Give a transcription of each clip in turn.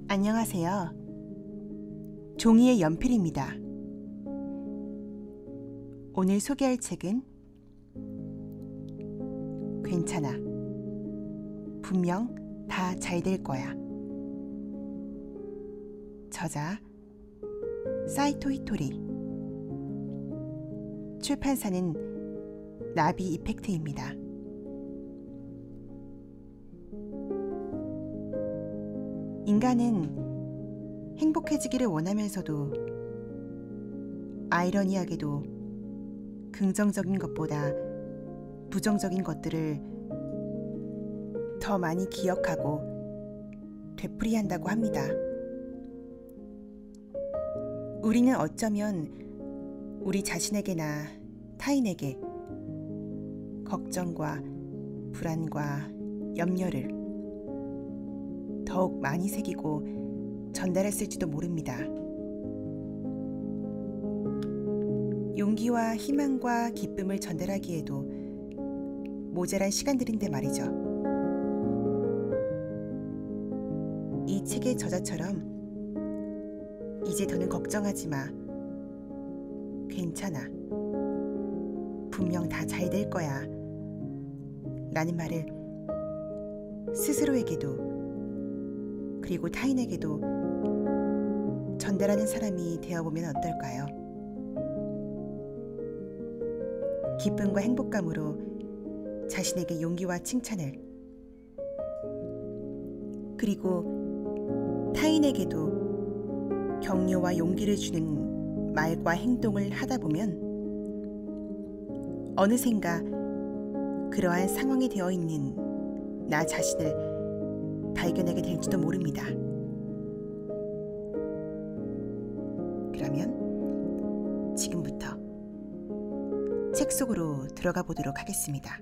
안녕하세요. 종이의 연필입니다. 오늘 소개할 책은 괜찮아. 분명 다 잘 될 거야. 저자 사이토 히토리. 출판사는 나비 이펙트입니다. 인간은 행복해지기를 원하면서도 아이러니하게도 긍정적인 것보다 부정적인 것들을 더 많이 기억하고 되풀이한다고 합니다. 우리는 어쩌면 우리 자신에게나 타인에게 걱정과 불안과 염려를 더욱 많이 새기고 전달했을지도 모릅니다. 용기와 희망과 기쁨을 전달하기에도 모자란 시간들인데 말이죠. 이 책의 저자처럼 이제 더는 걱정하지 마. 괜찮아. 분명 다 잘 될 거야. 라는 말을 스스로에게도 그리고 타인에게도 전달하는 사람이 되어보면 어떨까요? 기쁨과 행복감으로 자신에게 용기와 칭찬을, 그리고 타인에게도 격려와 용기를 주는 말과 행동을 하다 보면 어느샌가 그러한 상황이 되어 있는 나 자신을 발견하게 될지도 모릅니다. 그러면 지금부터 책 속으로 들어가 보도록 하겠습니다.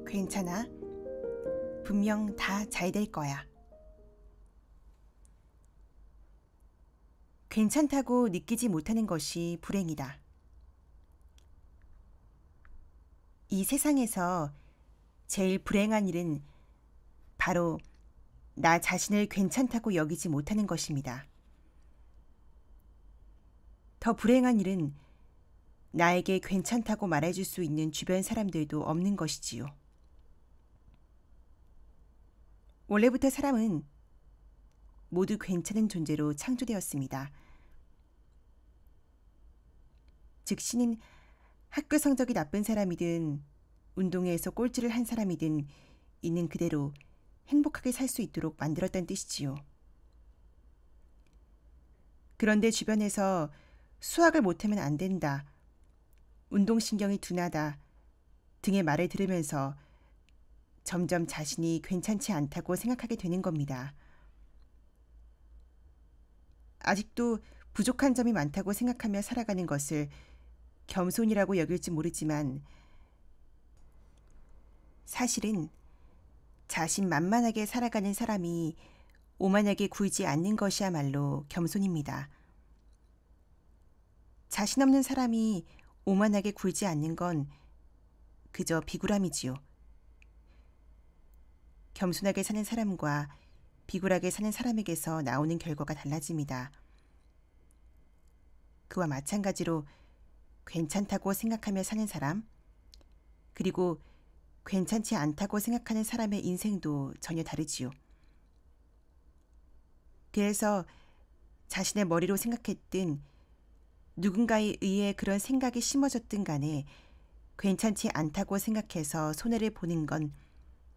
괜찮아. 분명 다 잘 될 거야. 괜찮다고 느끼지 못하는 것이 불행이다. 이 세상에서 제일 불행한 일은 바로 나 자신을 괜찮다고 여기지 못하는 것입니다. 더 불행한 일은 나에게 괜찮다고 말해줄 수 있는 주변 사람들도 없는 것이지요. 원래부터 사람은 모두 괜찮은 존재로 창조되었습니다. 즉 신은 학교 성적이 나쁜 사람이든 운동회에서 꼴찌를 한 사람이든 있는 그대로 행복하게 살 수 있도록 만들었다는 뜻이지요. 그런데 주변에서 수학을 못하면 안 된다, 운동신경이 둔하다 등의 말을 들으면서 점점 자신이 괜찮지 않다고 생각하게 되는 겁니다. 아직도 부족한 점이 많다고 생각하며 살아가는 것을 겸손이라고 여길지 모르지만 사실은 자신만만하게 살아가는 사람이 오만하게 굴지 않는 것이야말로 겸손입니다. 자신 없는 사람이 오만하게 굴지 않는 건 그저 비굴함이지요. 겸손하게 사는 사람과 비굴하게 사는 사람에게서 나오는 결과가 달라집니다. 그와 마찬가지로 괜찮다고 생각하며 사는 사람, 그리고 괜찮지 않다고 생각하는 사람의 인생도 전혀 다르지요. 그래서 자신의 머리로 생각했든 누군가에 의해 그런 생각이 심어졌든 간에 괜찮지 않다고 생각해서 손해를 보는 건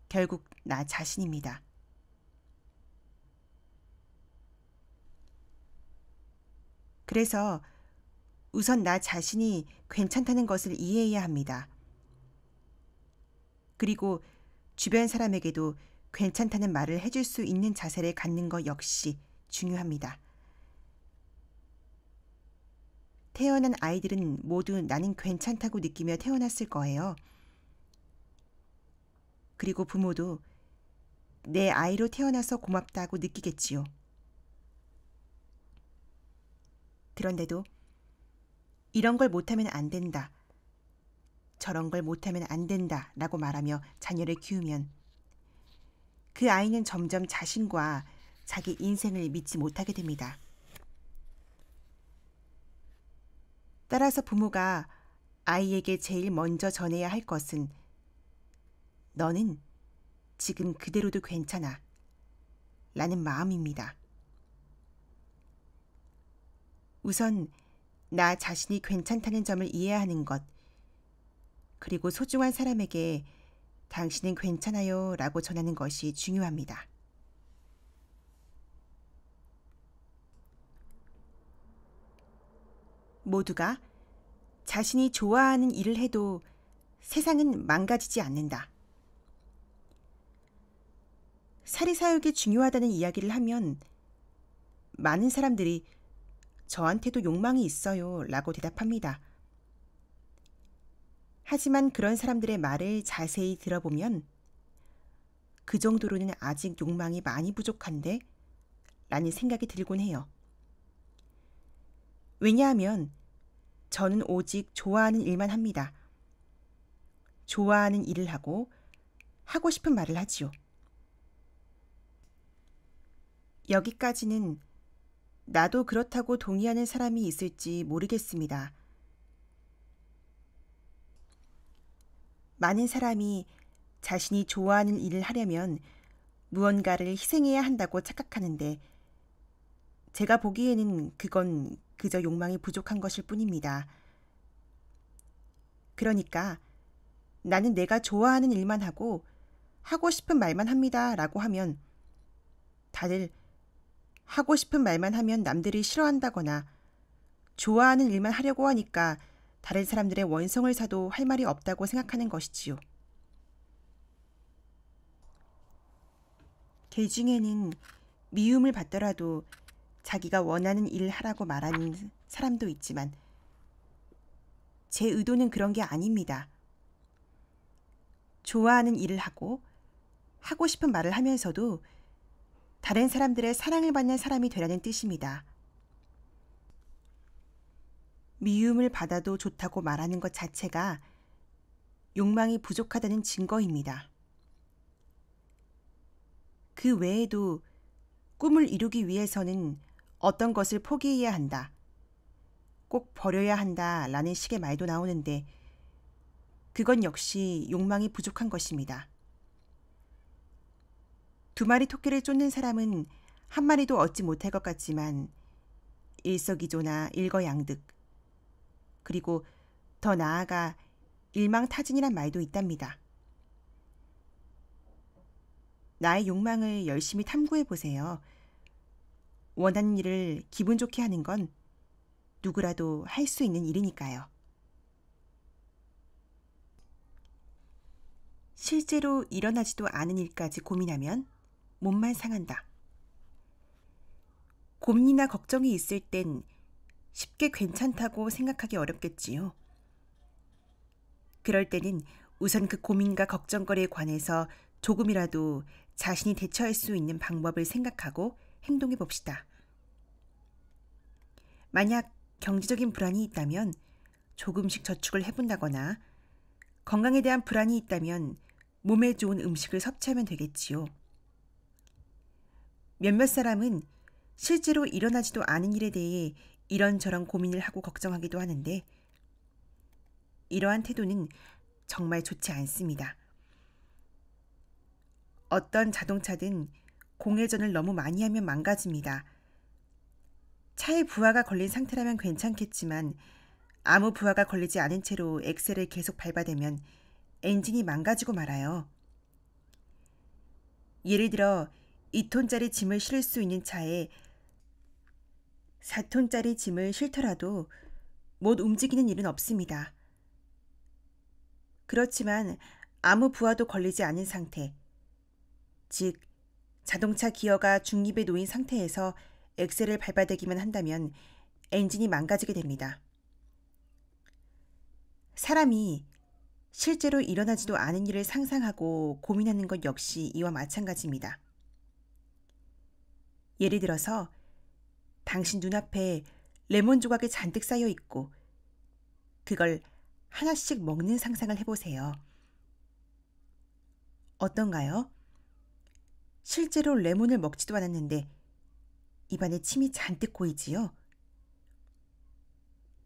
결국 나 자신입니다. 그래서 우선 나 자신이 괜찮다는 것을 이해해야 합니다. 그리고 주변 사람에게도 괜찮다는 말을 해줄 수 있는 자세를 갖는 것 역시 중요합니다. 태어난 아이들은 모두 나는 괜찮다고 느끼며 태어났을 거예요. 그리고 부모도 내 아이로 태어나서 고맙다고 느끼겠지요. 그런데도 이런 걸 못하면 안 된다, 저런 걸 못하면 안 된다 라고 말하며 자녀를 키우면 그 아이는 점점 자신과 자기 인생을 믿지 못하게 됩니다. 따라서 부모가 아이에게 제일 먼저 전해야 할 것은 너는 지금 그대로도 괜찮아 라는 마음입니다. 우선 나 자신이 괜찮다는 점을 이해하는 것, 그리고 소중한 사람에게 당신은 괜찮아요 라고 전하는 것이 중요합니다. 모두가 자신이 좋아하는 일을 해도 세상은 망가지지 않는다. 사리사욕이 중요하다는 이야기를 하면 많은 사람들이 저한테도 욕망이 있어요 라고 대답합니다. 하지만 그런 사람들의 말을 자세히 들어보면 그 정도로는 아직 욕망이 많이 부족한데? 라는 생각이 들곤 해요. 왜냐하면 저는 오직 좋아하는 일만 합니다. 좋아하는 일을 하고 싶은 말을 하지요. 여기까지는 나도 그렇다고 동의하는 사람이 있을지 모르겠습니다. 많은 사람이 자신이 좋아하는 일을 하려면 무언가를 희생해야 한다고 착각하는데 제가 보기에는 그건 그저 욕망이 부족한 것일 뿐입니다. 그러니까 나는 내가 좋아하는 일만 하고 싶은 말만 합니다 라고 하면 다들 하고 싶은 말만 하면 남들이 싫어한다거나 좋아하는 일만 하려고 하니까 다른 사람들의 원성을 사도 할 말이 없다고 생각하는 것이지요. 개 중에는 미움을 받더라도 자기가 원하는 일을 하라고 말하는 사람도 있지만 제 의도는 그런 게 아닙니다. 좋아하는 일을 하고 싶은 말을 하면서도 다른 사람들의 사랑을 받는 사람이 되라는 뜻입니다. 미움을 받아도 좋다고 말하는 것 자체가 욕망이 부족하다는 증거입니다. 그 외에도 꿈을 이루기 위해서는 어떤 것을 포기해야 한다, 꼭 버려야 한다 라는 식의 말도 나오는데 그건 역시 욕망이 부족한 것입니다. 2마리 토끼를 쫓는 사람은 1마리도 얻지 못할 것 같지만 일석이조나 일거양득, 그리고 더 나아가 일망타진이란 말도 있답니다. 나의 욕망을 열심히 탐구해 보세요. 원하는 일을 기분 좋게 하는 건 누구라도 할 수 있는 일이니까요. 실제로 일어나지도 않은 일까지 고민하면 몸만 상한다. 고민이나 걱정이 있을 땐 쉽게 괜찮다고 생각하기 어렵겠지요. 그럴 때는 우선 그 고민과 걱정거리에 관해서 조금이라도 자신이 대처할 수 있는 방법을 생각하고 행동해 봅시다. 만약 경제적인 불안이 있다면 조금씩 저축을 해본다거나 건강에 대한 불안이 있다면 몸에 좋은 음식을 섭취하면 되겠지요. 몇몇 사람은 실제로 일어나지도 않은 일에 대해 이런저런 고민을 하고 걱정하기도 하는데 이러한 태도는 정말 좋지 않습니다. 어떤 자동차든 공회전을 너무 많이 하면 망가집니다. 차에 부하가 걸린 상태라면 괜찮겠지만 아무 부하가 걸리지 않은 채로 엑셀을 계속 밟아대면 엔진이 망가지고 말아요. 예를 들어 2톤짜리 짐을 실을 수 있는 차에 4톤짜리 짐을 싣더라도 못 움직이는 일은 없습니다. 그렇지만 아무 부하도 걸리지 않은 상태, 즉 자동차 기어가 중립에 놓인 상태에서 엑셀을 밟아대기만 한다면 엔진이 망가지게 됩니다. 사람이 실제로 일어나지도 않은 일을 상상하고 고민하는 것 역시 이와 마찬가지입니다. 예를 들어서 당신 눈앞에 레몬 조각이 잔뜩 쌓여 있고 그걸 하나씩 먹는 상상을 해보세요. 어떤가요? 실제로 레몬을 먹지도 않았는데 입안에 침이 잔뜩 고이지요.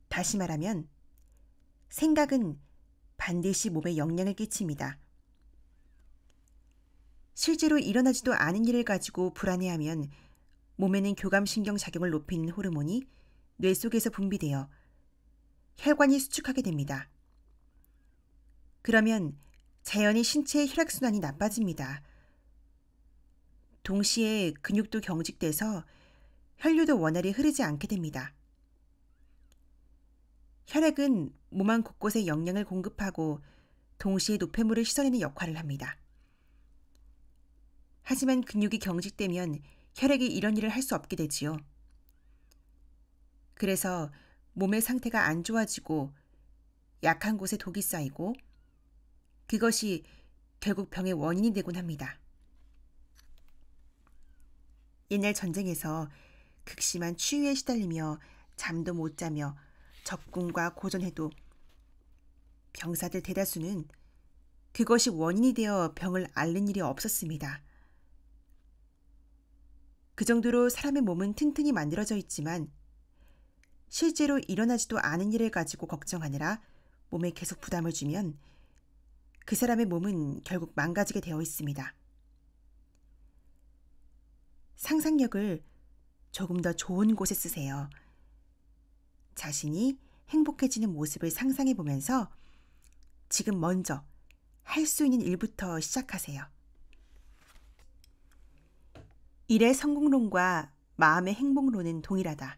다시 말하면 생각은 반드시 몸에 영향을 끼칩니다. 실제로 일어나지도 않은 일을 가지고 불안해하면 몸에는 교감신경 작용을 높이는 호르몬이 뇌 속에서 분비되어 혈관이 수축하게 됩니다. 그러면 자연히 신체의 혈액순환이 나빠집니다. 동시에 근육도 경직돼서 혈류도 원활히 흐르지 않게 됩니다. 혈액은 몸 안 곳곳에 영양을 공급하고 동시에 노폐물을 씻어내는 역할을 합니다. 하지만 근육이 경직되면 혈액이 이런 일을 할 수 없게 되지요. 그래서 몸의 상태가 안 좋아지고 약한 곳에 독이 쌓이고 그것이 결국 병의 원인이 되곤 합니다. 옛날 전쟁에서 극심한 추위에 시달리며 잠도 못 자며 적군과 고전해도 병사들 대다수는 그것이 원인이 되어 병을 앓는 일이 없었습니다. 그 정도로 사람의 몸은 튼튼히 만들어져 있지만 실제로 일어나지도 않은 일을 가지고 걱정하느라 몸에 계속 부담을 주면 그 사람의 몸은 결국 망가지게 되어 있습니다. 상상력을 조금 더 좋은 곳에 쓰세요. 자신이 행복해지는 모습을 상상해 보면서 지금 먼저 할 수 있는 일부터 시작하세요. 일의 성공론과 마음의 행복론은 동일하다.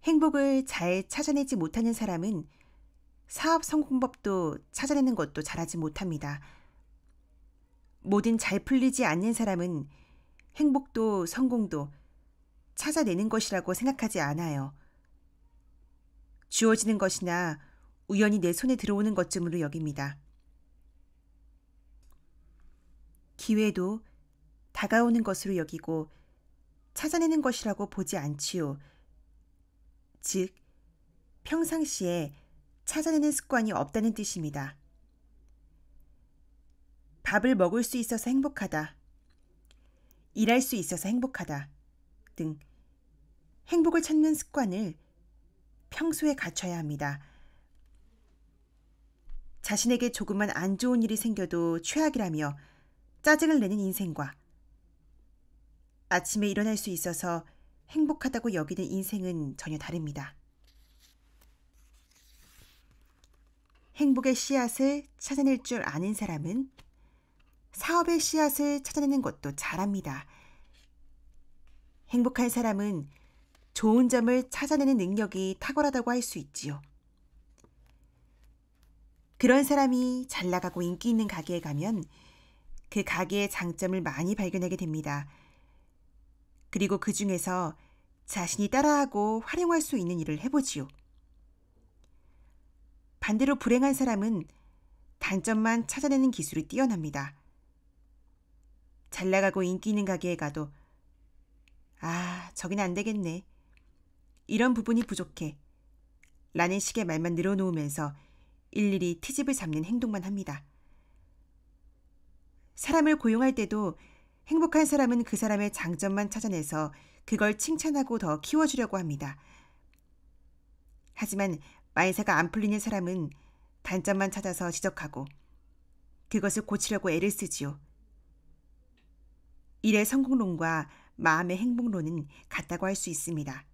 행복을 잘 찾아내지 못하는 사람은 사업 성공법도 찾아내는 것도 잘하지 못합니다. 뭐든 잘 풀리지 않는 사람은 행복도 성공도 찾아내는 것이라고 생각하지 않아요. 주어지는 것이나 우연히 내 손에 들어오는 것쯤으로 여깁니다. 기회도 다가오는 것으로 여기고 찾아내는 것이라고 보지 않지요. 즉, 평상시에 찾아내는 습관이 없다는 뜻입니다. 밥을 먹을 수 있어서 행복하다, 일할 수 있어서 행복하다 등 행복을 찾는 습관을 평소에 갖춰야 합니다. 자신에게 조금만 안 좋은 일이 생겨도 최악이라며 짜증을 내는 인생과 아침에 일어날 수 있어서 행복하다고 여기는 인생은 전혀 다릅니다. 행복의 씨앗을 찾아낼 줄 아는 사람은 사업의 씨앗을 찾아내는 것도 잘합니다. 행복한 사람은 좋은 점을 찾아내는 능력이 탁월하다고 할 수 있지요. 그런 사람이 잘 나가고 인기 있는 가게에 가면 그 가게의 장점을 많이 발견하게 됩니다. 그리고 그 중에서 자신이 따라하고 활용할 수 있는 일을 해보지요. 반대로 불행한 사람은 단점만 찾아내는 기술이 뛰어납니다. 잘 나가고 인기 있는 가게에 가도 저긴 안 되겠네, 이런 부분이 부족해 라는 식의 말만 늘어놓으면서 일일이 트집을 잡는 행동만 합니다. 사람을 고용할 때도 행복한 사람은 그 사람의 장점만 찾아내서 그걸 칭찬하고 더 키워주려고 합니다. 하지만 만사가 안 풀리는 사람은 단점만 찾아서 지적하고 그것을 고치려고 애를 쓰지요. 일의 성공론과 마음의 행복론은 같다고 할 수 있습니다.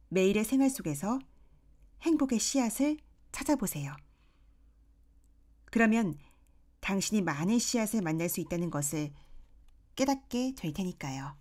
매일의 생활 속에서 행복의 씨앗을 찾아보세요. 그러면 당신이 많은 씨앗을 만날 수 있다는 것을 깨닫게 될 테니까요.